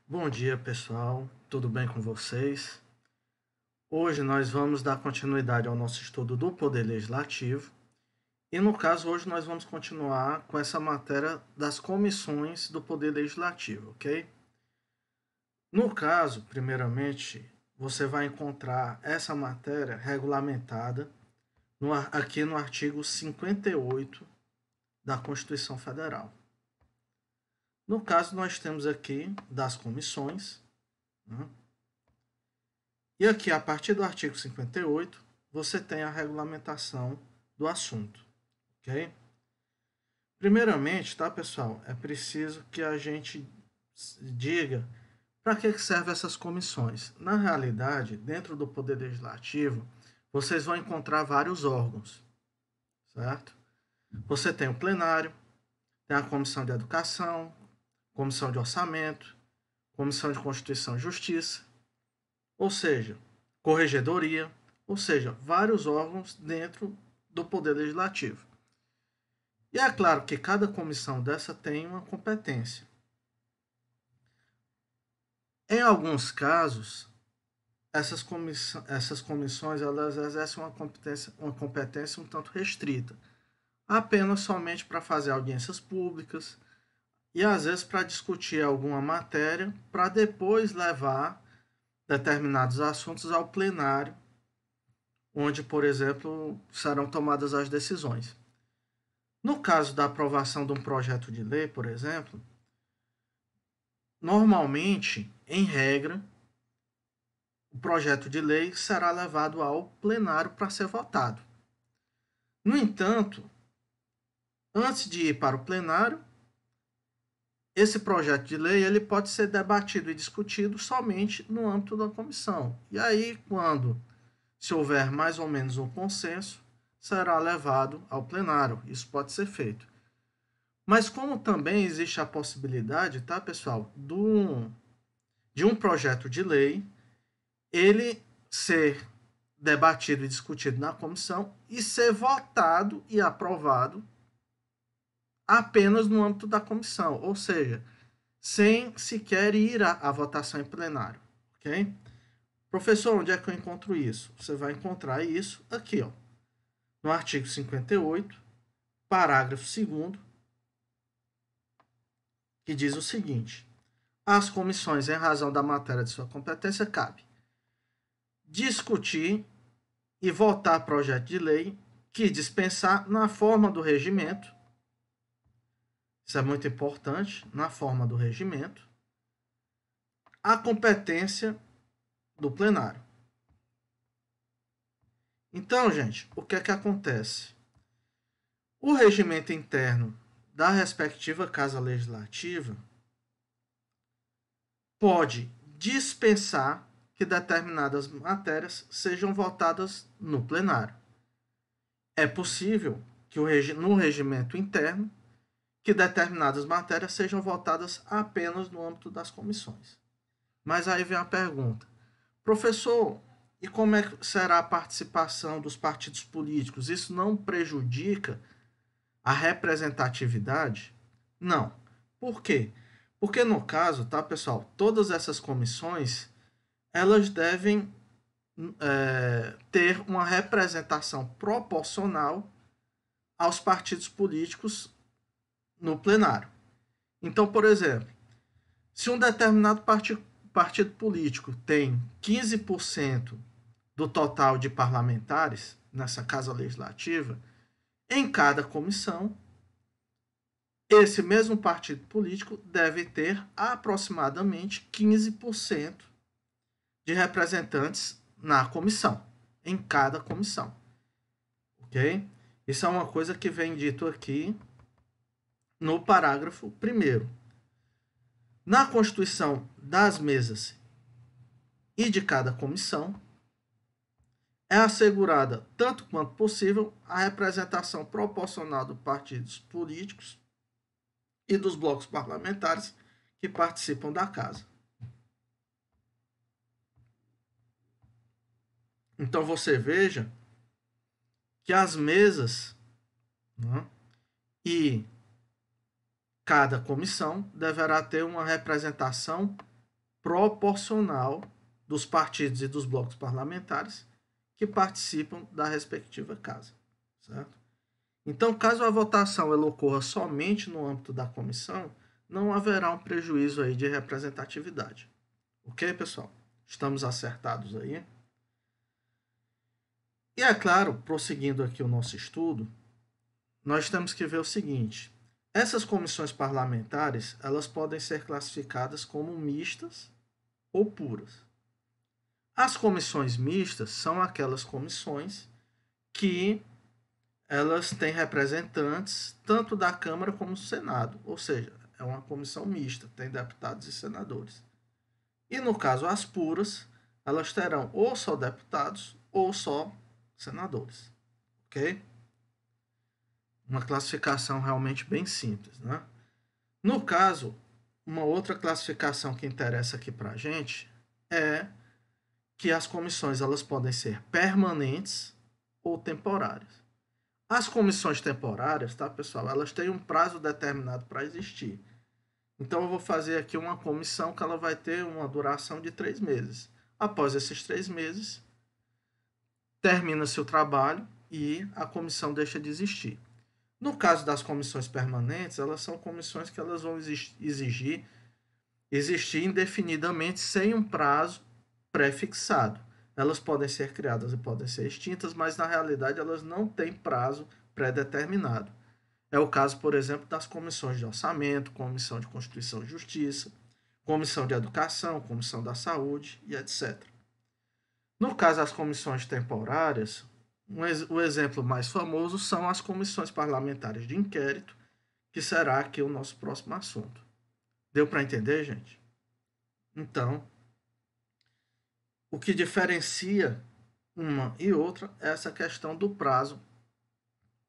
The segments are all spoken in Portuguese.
Bom dia, pessoal. Tudo bem com vocês? Hoje nós vamos dar continuidade ao nosso estudo do Poder Legislativo. E no caso, hoje nós vamos continuar com essa matéria das comissões do Poder Legislativo, ok? No caso, primeiramente, você vai encontrar essa matéria regulamentada aqui no artigo 58 da Constituição Federal. No caso, nós temos aqui das comissões, né? E aqui, a partir do artigo 58, você tem a regulamentação do assunto, ok? Primeiramente, tá, pessoal? É preciso que a gente diga para que servem essas comissões. Na realidade, dentro do Poder Legislativo, vocês vão encontrar vários órgãos, certo? Você tem o plenário, tem a Comissão de Educação, Comissão de Orçamento, Comissão de Constituição e Justiça, ou seja, corregedoria, ou seja, vários órgãos dentro do Poder Legislativo. E é claro que cada comissão dessa tem uma competência. Em alguns casos, essas comissões elas exercem uma competência um tanto restrita, apenas somente para fazer audiências públicas e às vezes para discutir alguma matéria, para depois levar determinados assuntos ao plenário, onde, por exemplo, serão tomadas as decisões. No caso da aprovação de um projeto de lei, por exemplo, normalmente, em regra, o projeto de lei será levado ao plenário para ser votado. No entanto, antes de ir para o plenário, esse projeto de lei ele pode ser debatido e discutido somente no âmbito da comissão. E aí, quando se houver mais ou menos um consenso, será levado ao plenário. Isso pode ser feito. Mas como também existe a possibilidade, tá, pessoal, de um projeto de lei ele ser debatido e discutido na comissão e ser votado e aprovado apenas no âmbito da comissão, ou seja, sem sequer ir à votação em plenário, ok? Professor, onde é que eu encontro isso? Você vai encontrar isso aqui, ó, no artigo 58, parágrafo 2º, que diz o seguinte: às comissões, em razão da matéria de sua competência, cabe discutir e votar projeto de lei que dispensar na forma do regimento, isso é muito importante, na forma do regimento, a competência do plenário. Então, gente, o que é que acontece? O regimento interno da respectiva Casa Legislativa pode dispensar que determinadas matérias sejam votadas no plenário. É possível que no regimento interno que determinadas matérias sejam votadas apenas no âmbito das comissões. Mas aí vem a pergunta: professor, e como é que será a participação dos partidos políticos? Isso não prejudica a representatividade? Não. Por quê? Porque no caso, tá, pessoal, todas essas comissões elas devem ter uma representação proporcional aos partidos políticos no plenário. Então, por exemplo, se um determinado partido político tem 15% do total de parlamentares nessa Casa Legislativa, em cada comissão, esse mesmo partido político deve ter aproximadamente 15% de representantes na comissão, em cada comissão. Ok? Isso é uma coisa que vem dito aqui no parágrafo 1º. Na constituição das mesas e de cada comissão, é assegurada, tanto quanto possível, a representação proporcional dos partidos políticos e dos blocos parlamentares que participam da casa. Então você veja que as mesas, né, e cada comissão deverá ter uma representação proporcional dos partidos e dos blocos parlamentares que participam da respectiva casa, certo? Então, caso a votação ela ocorra somente no âmbito da comissão, não haverá um prejuízo aí de representatividade. Ok, pessoal? Estamos acertados aí? E é claro, prosseguindo aqui o nosso estudo, nós temos que ver o seguinte: essas comissões parlamentares, elas podem ser classificadas como mistas ou puras. As comissões mistas são aquelas comissões que elas têm representantes tanto da Câmara como do Senado, ou seja, é uma comissão mista, tem deputados e senadores. E no caso as puras, elas terão ou só deputados ou só senadores, ok? Uma classificação realmente bem simples, né? No caso, uma outra classificação que interessa aqui para a gente é que as comissões elas podem ser permanentes ou temporárias. As comissões temporárias, tá, pessoal? Elas têm um prazo determinado para existir. Então, eu vou fazer aqui uma comissão que ela vai ter uma duração de 3 meses. Após esses 3 meses, termina-se o trabalho e a comissão deixa de existir. No caso das comissões permanentes, elas são comissões que elas vão existir indefinidamente sem um prazo pré-fixado. Elas podem ser criadas e podem ser extintas, mas na realidade elas não têm prazo pré-determinado. É o caso, por exemplo, das comissões de orçamento, comissão de Constituição e Justiça, comissão de educação, comissão da saúde e etc. No caso das comissões temporárias, o exemplo mais famoso são as comissões parlamentares de inquérito, que será aqui o nosso próximo assunto. Deu para entender, gente? Então, o que diferencia uma e outra é essa questão do prazo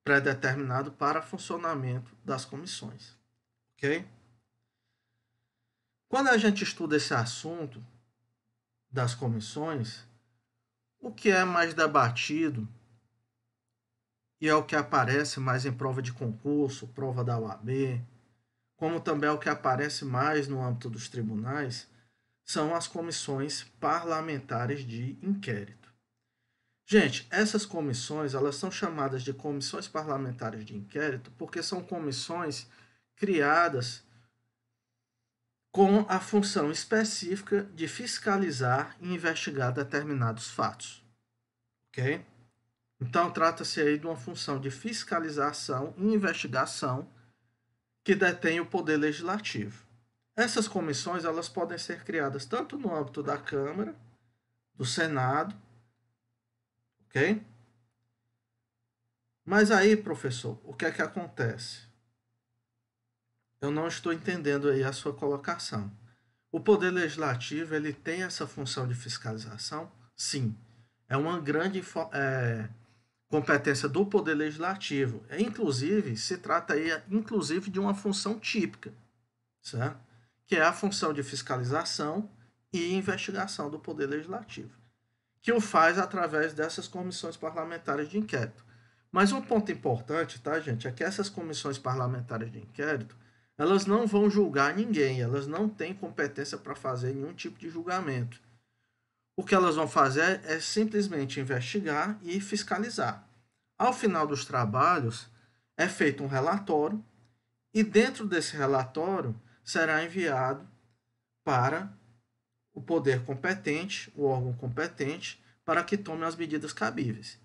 pré-determinado para funcionamento das comissões, ok? Quando a gente estuda esse assunto das comissões, o que é mais debatido e é o que aparece mais em prova de concurso, prova da UAB, como também é o que aparece mais no âmbito dos tribunais, são as comissões parlamentares de inquérito. Gente, essas comissões, elas são chamadas de comissões parlamentares de inquérito porque são comissões criadas com a função específica de fiscalizar e investigar determinados fatos. Ok? Então, trata-se aí de uma função de fiscalização e investigação que detém o poder legislativo. Essas comissões elas podem ser criadas tanto no âmbito da Câmara, do Senado, ok? Mas aí, professor, o que é que acontece? Eu não estou entendendo aí a sua colocação. O poder legislativo ele tem essa função de fiscalização? Sim. É uma grande competência do poder legislativo. Inclusive, se trata aí inclusive de uma função típica, certo? Que é a função de fiscalização e investigação do poder legislativo, que o faz através dessas comissões parlamentares de inquérito. Mas um ponto importante, tá, gente, é que essas comissões parlamentares de inquérito, elas não vão julgar ninguém, elas não têm competência para fazer nenhum tipo de julgamento. O que elas vão fazer é simplesmente investigar e fiscalizar. Ao final dos trabalhos, é feito um relatório e dentro desse relatório será enviado para o poder competente, o órgão competente, para que tome as medidas cabíveis.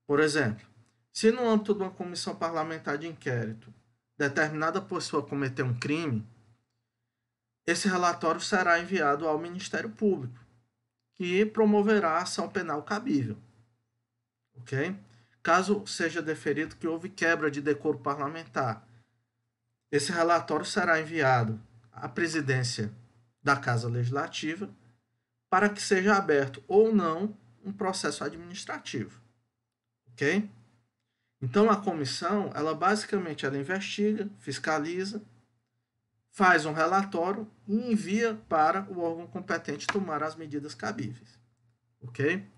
Por exemplo, se no âmbito de uma comissão parlamentar de inquérito determinada pessoa cometeu um crime, esse relatório será enviado ao Ministério Público, que promoverá a ação penal cabível. Ok? Caso seja deferido que houve quebra de decoro parlamentar, esse relatório será enviado à presidência da Casa Legislativa para que seja aberto ou não um processo administrativo. Ok? Então a comissão, ela basicamente ela investiga, fiscaliza, faz um relatório e envia para o órgão competente tomar as medidas cabíveis. Ok?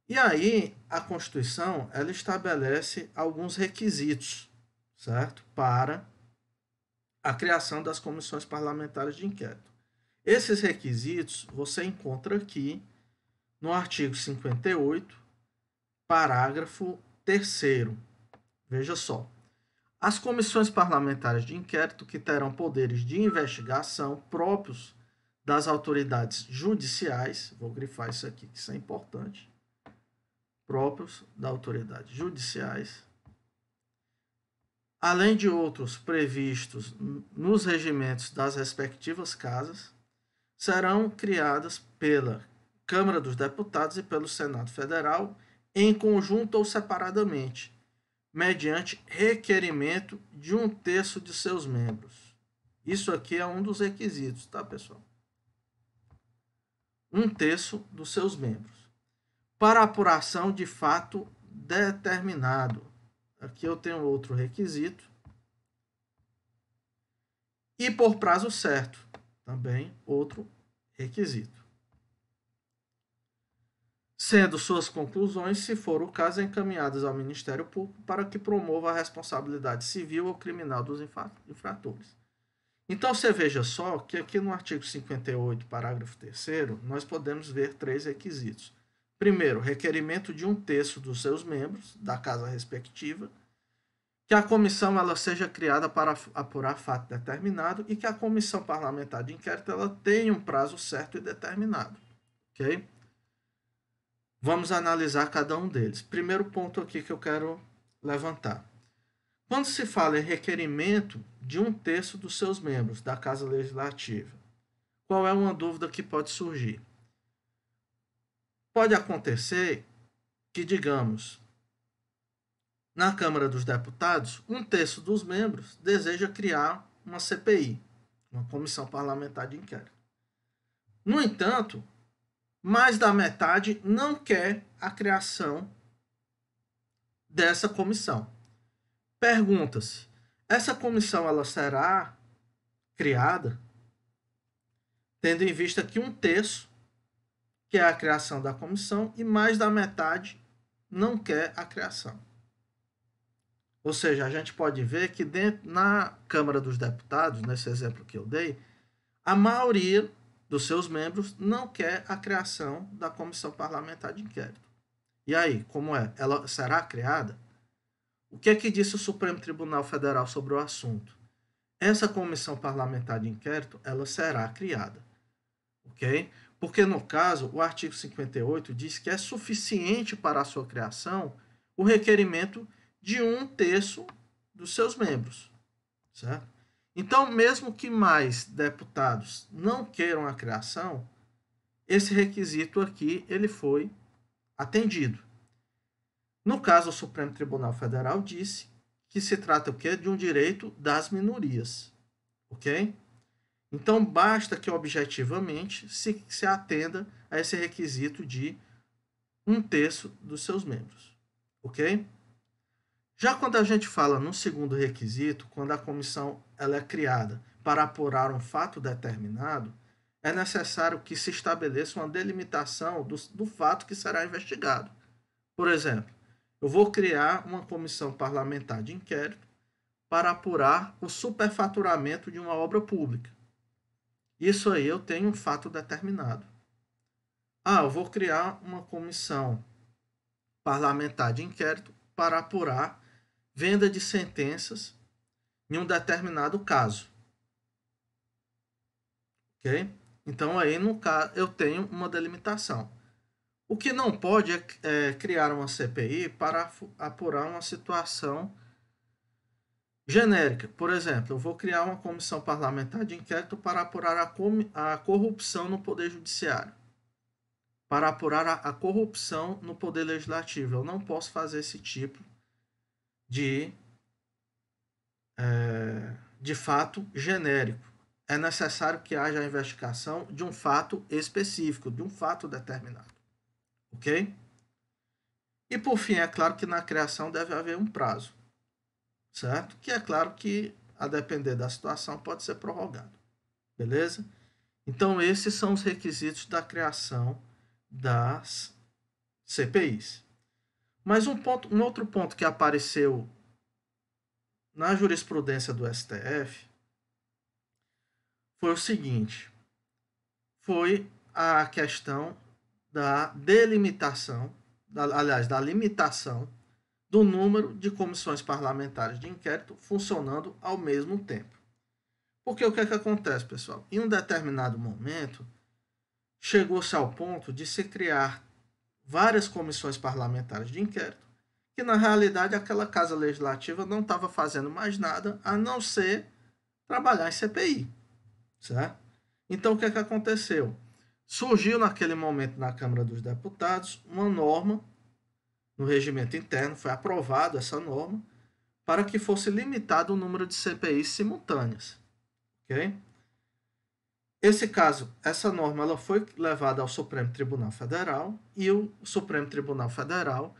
E aí a Constituição ela estabelece alguns requisitos, certo? Para a criação das comissões parlamentares de inquérito. Esses requisitos você encontra aqui no artigo 58, parágrafo 3º. Veja só. As comissões parlamentares de inquérito, que terão poderes de investigação próprios das autoridades judiciais, vou grifar isso aqui, que isso é importante, próprios das autoridades judiciais, além de outros previstos nos regimentos das respectivas casas, serão criadas pela Câmara dos Deputados e pelo Senado Federal, em conjunto ou separadamente, mediante requerimento de 1/3 de seus membros. Isso aqui é um dos requisitos, tá, pessoal? 1/3 dos seus membros. Para apuração de fato determinado. Aqui eu tenho outro requisito. E por prazo certo. Também outro requisito. Sendo suas conclusões, se for o caso, encaminhadas ao Ministério Público para que promova a responsabilidade civil ou criminal dos infratores. Então, você veja só que aqui no artigo 58, parágrafo 3º, nós podemos ver 3 requisitos. Primeiro, requerimento de 1/3 dos seus membros, da casa respectiva, que a comissão ela seja criada para apurar fato determinado e que a comissão parlamentar de inquérito ela tenha um prazo certo e determinado. Ok? Vamos analisar cada um deles. Primeiro ponto aqui que eu quero levantar. Quando se fala em requerimento de 1/3 dos seus membros da Casa Legislativa, qual é uma dúvida que pode surgir? Pode acontecer que, digamos, na Câmara dos Deputados, 1/3 dos membros deseja criar uma CPI, uma Comissão Parlamentar de Inquérito. No entanto, mais da metade não quer a criação dessa comissão. Pergunta-se, essa comissão ela será criada tendo em vista que 1/3 quer a criação da comissão e mais da metade não quer a criação. Ou seja, a gente pode ver que na Câmara dos Deputados, nesse exemplo que eu dei, a maioria dos seus membros não quer a criação da Comissão Parlamentar de Inquérito. E aí, como é? Ela será criada? O que é que disse o Supremo Tribunal Federal sobre o assunto? Essa Comissão Parlamentar de Inquérito, ela será criada. Ok? Porque, no caso, o artigo 58 diz que é suficiente para a sua criação o requerimento de 1/3 dos seus membros. Certo? Então, mesmo que mais deputados não queiram a criação, esse requisito aqui ele foi atendido. No caso, o Supremo Tribunal Federal disse que se trata o quê? De um direito das minorias. Ok? Então, basta que objetivamente se atenda a esse requisito de 1/3 dos seus membros. Ok? Já quando a gente fala no segundo requisito, quando a comissão ela é criada para apurar um fato determinado, é necessário que se estabeleça uma delimitação do fato que será investigado. Por exemplo, eu vou criar uma comissão parlamentar de inquérito para apurar o superfaturamento de uma obra pública. Isso aí eu tenho um fato determinado. Eu vou criar uma comissão parlamentar de inquérito para apurar venda de sentenças em um determinado caso. Ok? Então, aí, no caso, eu tenho uma delimitação. O que não pode é criar uma CPI para apurar uma situação genérica. Por exemplo, eu vou criar uma comissão parlamentar de inquérito para apurar a corrupção no Poder Judiciário, para apurar a corrupção no Poder Legislativo. Eu não posso fazer esse tipo de fato genérico. É necessário que haja a investigação de um fato específico, de um fato determinado. Ok? E por fim, é claro que na criação deve haver um prazo. Certo? Que é claro que, a depender da situação, pode ser prorrogado. Beleza? Então, esses são os requisitos da criação das CPIs. Mas um outro ponto que apareceu na jurisprudência do STF foi o seguinte: foi a questão da delimitação, da limitação do número de comissões parlamentares de inquérito funcionando ao mesmo tempo. Porque o que é que acontece, pessoal? Em um determinado momento, chegou-se ao ponto de se criar várias comissões parlamentares de inquérito, que na realidade aquela casa legislativa não estava fazendo mais nada a não ser trabalhar em CPI, certo? Então o que é que aconteceu? Surgiu naquele momento na Câmara dos Deputados uma norma no regimento interno, foi aprovada essa norma para que fosse limitado o número de CPIs simultâneas, ok? Esse caso, essa norma, ela foi levada ao Supremo Tribunal Federal e o Supremo Tribunal Federal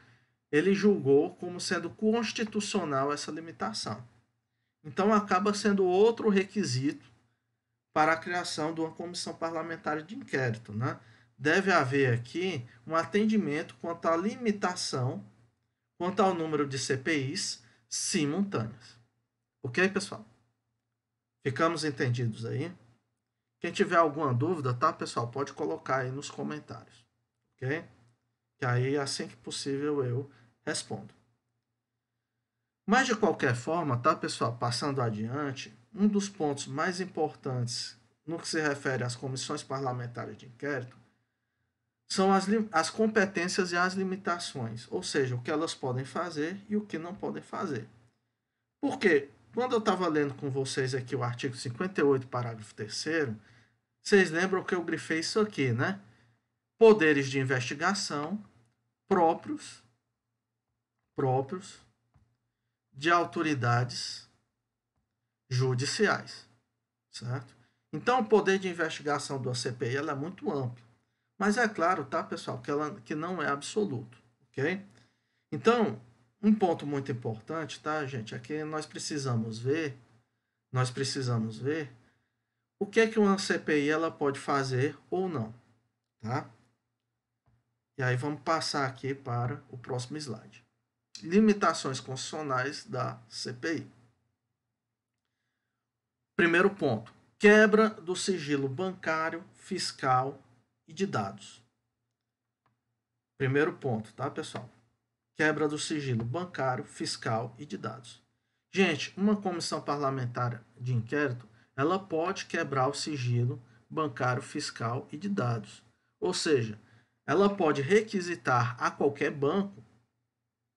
ele julgou como sendo constitucional essa limitação. Então acaba sendo outro requisito para a criação de uma comissão parlamentar de inquérito, né? Deve haver aqui um atendimento quanto à limitação, quanto ao número de CPIs simultâneas. Ok, pessoal? Ficamos entendidos aí? Quem tiver alguma dúvida, tá, pessoal, pode colocar aí nos comentários, ok? Que aí, assim que possível, eu respondo. Mas, de qualquer forma, tá, pessoal, passando adiante, um dos pontos mais importantes no que se refere às comissões parlamentares de inquérito são as competências e as limitações, ou seja, o que elas podem fazer e o que não podem fazer. Por quê? Quando eu estava lendo com vocês aqui o artigo 58, parágrafo 3º, vocês lembram que eu grifei isso aqui, né? Poderes de investigação próprios de autoridades judiciais, certo? Então, o poder de investigação do CPI ela é muito amplo. Mas é claro, tá, pessoal, que não é absoluto, ok? Então, um ponto muito importante, tá, gente, é que nós precisamos ver o que é que uma CPI ela pode fazer ou não, tá? E aí vamos passar aqui para o próximo slide. Limitações constitucionais da CPI. Primeiro ponto, quebra do sigilo bancário, fiscal e de dados. Primeiro ponto, tá, pessoal? Quebra do sigilo bancário, fiscal e de dados. Gente, uma comissão parlamentar de inquérito, ela pode quebrar o sigilo bancário, fiscal e de dados. Ou seja, ela pode requisitar a qualquer banco,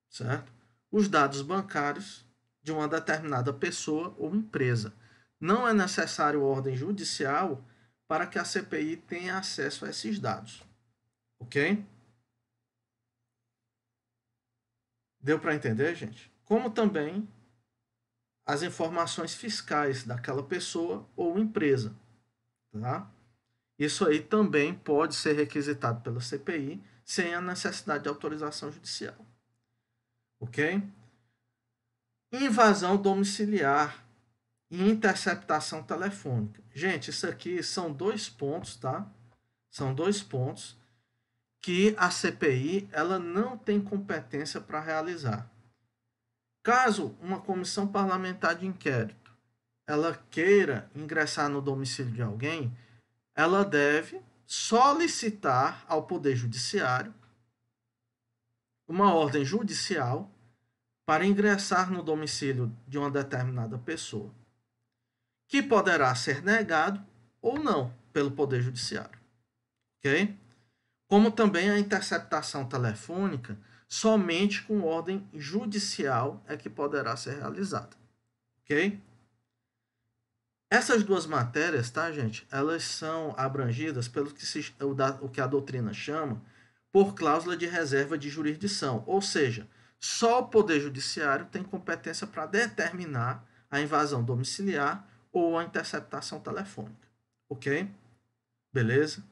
certo? Os dados bancários de uma determinada pessoa ou empresa. Não é necessário ordem judicial para que a CPI tenha acesso a esses dados. Ok? Deu para entender, gente? Como também as informações fiscais daquela pessoa ou empresa. Tá? Isso aí também pode ser requisitado pela CPI sem a necessidade de autorização judicial. Ok? Invasão domiciliar e interceptação telefônica. Gente, isso aqui são 2 pontos, tá? São 2 pontos que a CPI ela não tem competência para realizar. Caso uma comissão parlamentar de inquérito ela queira ingressar no domicílio de alguém, ela deve solicitar ao Poder Judiciário uma ordem judicial para ingressar no domicílio de uma determinada pessoa, que poderá ser negado ou não pelo Poder Judiciário. Ok? Como também a interceptação telefônica, somente com ordem judicial é que poderá ser realizada. Ok? Essas duas matérias, tá, gente? Elas são abrangidas pelo o que a doutrina chama por cláusula de reserva de jurisdição, ou seja, só o Poder Judiciário tem competência para determinar a invasão domiciliar ou a interceptação telefônica. Ok? Beleza?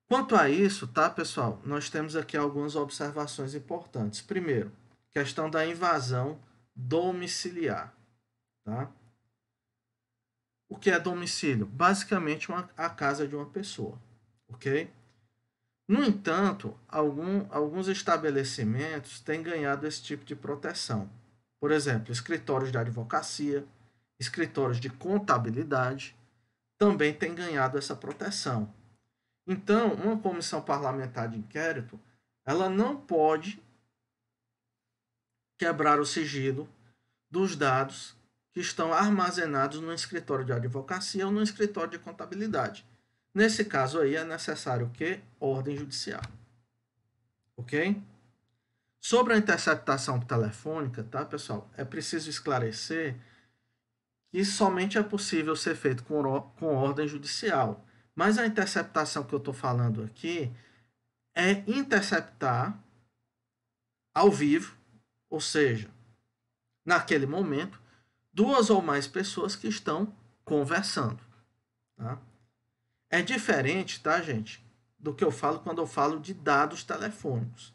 Quanto a isso, tá, pessoal? Nós temos aqui algumas observações importantes. Primeiro, questão da invasão domiciliar, tá? O que é domicílio? Basicamente a casa de uma pessoa, ok? No entanto, alguns estabelecimentos têm ganhado esse tipo de proteção. Por exemplo, escritórios de advocacia, escritórios de contabilidade, também tem ganhado essa proteção. Então, uma comissão parlamentar de inquérito, ela não pode quebrar o sigilo dos dados que estão armazenados no escritório de advocacia ou no escritório de contabilidade. Nesse caso aí é necessário o quê? Ordem judicial. Ok? Sobre a interceptação telefônica, tá, pessoal? É preciso esclarecer que somente é possível ser feito com ordem judicial. Mas a interceptação que eu estou falando aqui é interceptar ao vivo, ou seja, naquele momento, duas ou mais pessoas que estão conversando. Tá? É diferente, tá, gente, do que eu falo quando eu falo de dados telefônicos.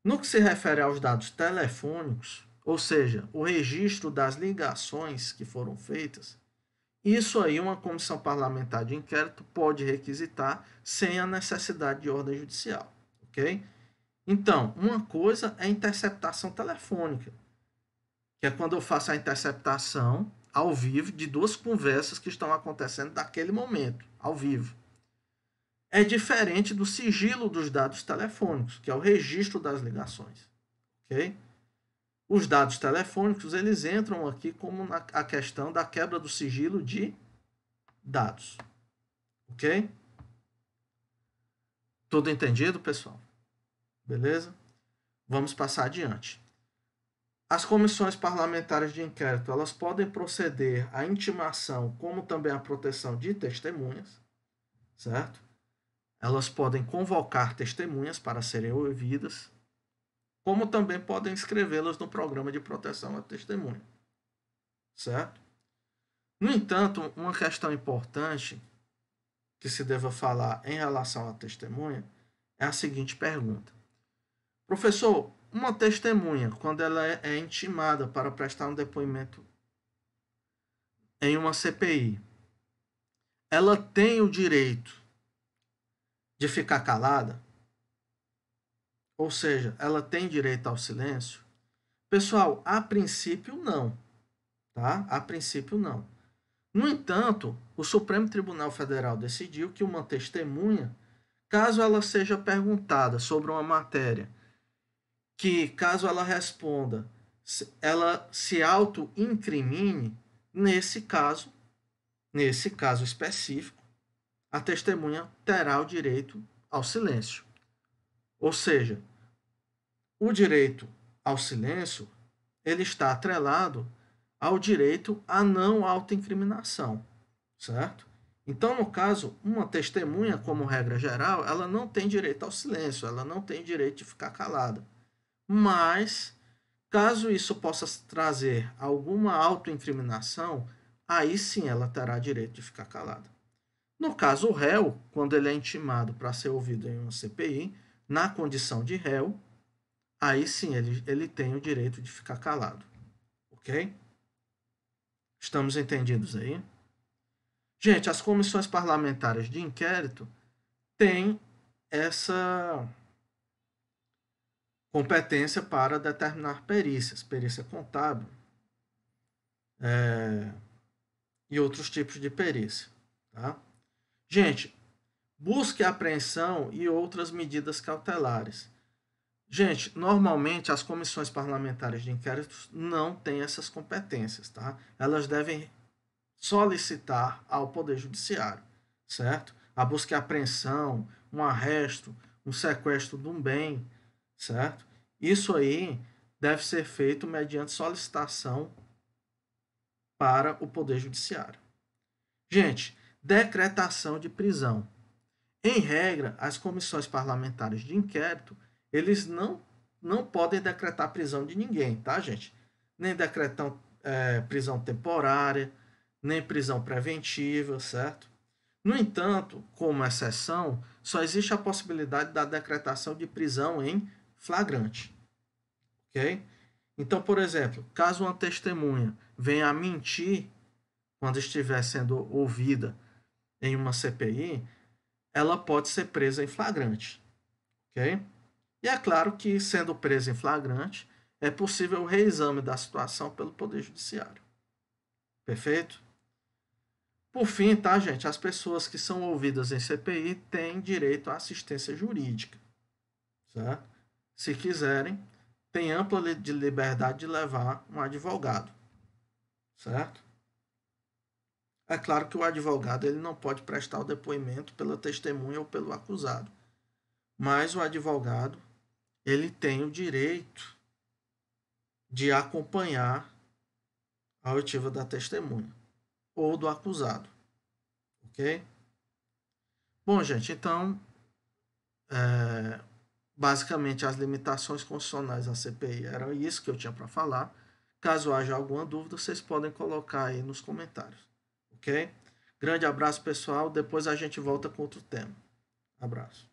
No que se refere aos dados telefônicos, ou seja, o registro das ligações que foram feitas, isso aí uma comissão parlamentar de inquérito pode requisitar sem a necessidade de ordem judicial, ok? Então, uma coisa é a interceptação telefônica, que é quando eu faço a interceptação ao vivo de duas conversas que estão acontecendo naquele momento, ao vivo. É diferente do sigilo dos dados telefônicos, que é o registro das ligações, ok? Os dados telefônicos, eles entram aqui como a questão da quebra do sigilo de dados, ok? Tudo entendido, pessoal? Beleza? Vamos passar adiante. As comissões parlamentares de inquérito, elas podem proceder à intimação, como também à proteção de testemunhas, certo? Elas podem convocar testemunhas para serem ouvidas, como também podem inscrevê-las no programa de proteção à testemunha, certo? No entanto, uma questão importante que se deva falar em relação à testemunha é a seguinte pergunta: professor, uma testemunha, quando ela é intimada para prestar um depoimento em uma CPI, ela tem o direito de ficar calada? Ou seja, ela tem direito ao silêncio? Pessoal, a princípio não, tá? A princípio não. No entanto, o Supremo Tribunal Federal decidiu que uma testemunha, caso ela seja perguntada sobre uma matéria, que caso ela responda, ela se auto-incrimine, nesse caso específico, a testemunha terá o direito ao silêncio. Ou seja, o direito ao silêncio, ele está atrelado ao direito à não autoincriminação, certo? Então, no caso, uma testemunha, como regra geral, ela não tem direito ao silêncio, ela não tem direito de ficar calada. Mas, caso isso possa trazer alguma autoincriminação, aí sim ela terá direito de ficar calada. No caso, o réu, quando ele é intimado para ser ouvido em uma CPI, na condição de réu, aí sim ele tem o direito de ficar calado. Ok? Estamos entendidos aí? Gente, as comissões parlamentares de inquérito têm essa competência para determinar perícias, perícia contábil e outros tipos de perícia. Tá? Gente, busque apreensão e outras medidas cautelares. Gente, normalmente as comissões parlamentares de inquérito não têm essas competências, tá? Elas devem solicitar ao Poder Judiciário, certo? A busca e apreensão, um arresto, um sequestro de um bem, certo? Isso aí deve ser feito mediante solicitação para o Poder Judiciário. Gente, decretação de prisão. Em regra, as comissões parlamentares de inquérito, eles não podem decretar prisão de ninguém, tá, gente? Nem decretam prisão temporária, nem prisão preventiva, certo? No entanto, como exceção, só existe a possibilidade da decretação de prisão em flagrante, ok? Então, por exemplo, caso uma testemunha venha a mentir quando estiver sendo ouvida em uma CPI, ela pode ser presa em flagrante, ok? E é claro que, sendo presa em flagrante, é possível o reexame da situação pelo Poder Judiciário. Perfeito? Por fim, tá, gente? As pessoas que são ouvidas em CPI têm direito à assistência jurídica, certo? Se quiserem, tem ampla liberdade de levar um advogado, certo? É claro que o advogado ele não pode prestar o depoimento pela testemunha ou pelo acusado, mas o advogado ele tem o direito de acompanhar a oitiva da testemunha ou do acusado, ok? Bom, gente, então, basicamente as limitações constitucionais da CPI eram isso que eu tinha para falar. Caso haja alguma dúvida, vocês podem colocar aí nos comentários, ok? Grande abraço, pessoal. Depois a gente volta com outro tema. Abraço.